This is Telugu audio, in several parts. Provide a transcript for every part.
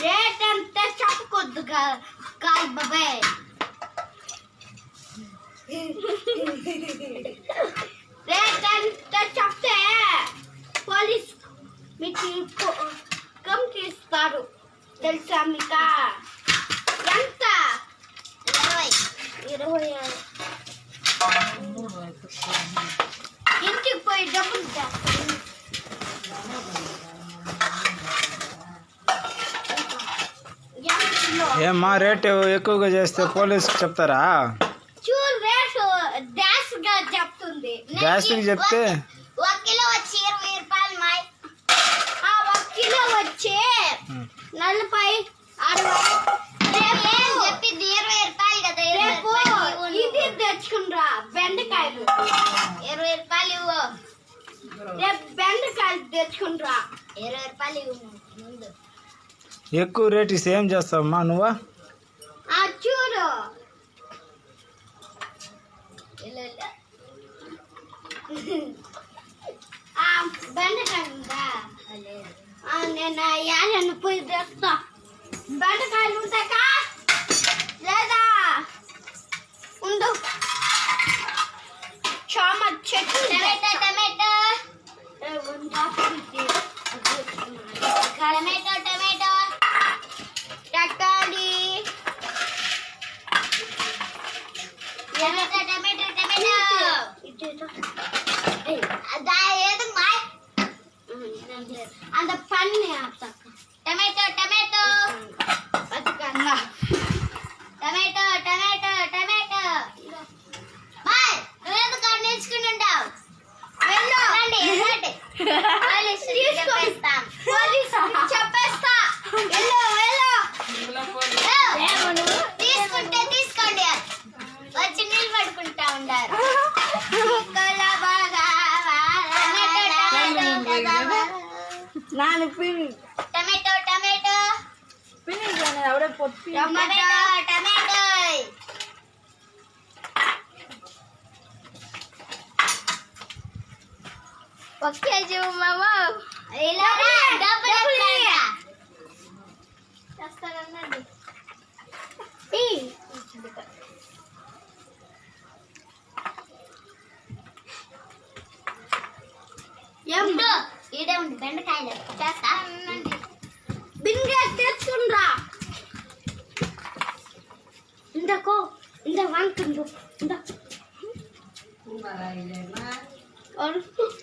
రేట్ అంతా చెప్పకొద్దు కాదు బాబాయ్. రేట్ అంతా చెప్తే పోలీస్ మీకు కంప్లైంట్ ఇస్తారు తెలుసా మీకు? ఎంత? 20. ఇంటికి పోయి డబ్బులు చేస్తాను. ఏమ్మా రేటు ఎక్కువగా చేస్తే పోలీసుకి చెప్తారా? చూడు రేటు డాష్గా చెప్తుంది. డాష్కి చెప్తే 1 కిలో వచ్చి 20 రూపాయలు మాయ్. 1 కిలో వచ్చి 40, 60. చెప్పింది 20 రూపాయలు కదా. రేపు ఇది తెచ్చుకుంటా బెండకాయలు 20 రూపాయలు ఇవ్వు. రేపు బెండకాయలు తెచ్చుకుంటా 20 రూపాయలు ఇవ్వు. ముందు ఎక్కువ రేట్ ఇస్తే ఏం చేస్తావమ్మా నువ్వు? చూడు బెండకాయలు ఉందా? నేను యాలను పోయి తెస్తా. బెండకాయలు ఉంటాయా లేదా? ఉండు. చామ చెట్టు టమాటో టమాటో తకాలి அந்த பண்ணி tomato tomato tomato tomato tomato boy. నువ్వేందుకు కాడ నేర్చుకుని ఉంటావు? వెళ్ళు చెప్పేస్తా. తీసుకుంటే తీసుకోండి. వచ్చి నీళ్ళు పడుకుంటా ఉండారు. Tomato tomato tomato tomato 1 KG మామా. చేస్తానన్నది ఏమిటో ఈడే ఉంది బెండకాయలు చేస్తా. బింగ తెచ్చుకుండ్రా. ఇందకో ఇంద వాంకుండు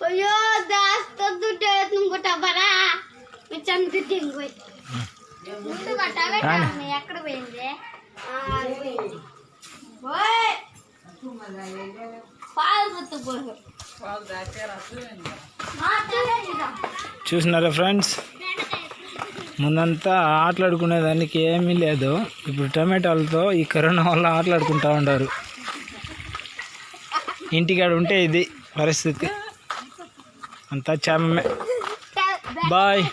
అయ్యో దాస్తు టేసుకుంటా బరా మీ చంద్ర దింగు ముందుగా టమాటా ఎక్కడ పోయింది? చూసినారా ఫ్రెండ్స్, ముందంతా ఆటలాడుకునేదానికి ఏమీ లేదు. ఇప్పుడు టమాటాలతో ఈ కరోనా వల్ల ఆటలాడుకుంటూ ఉంటారు. ఇంటికాడ ఉంటే ఇది పరిస్థితి అంతా చామే. బాయ్.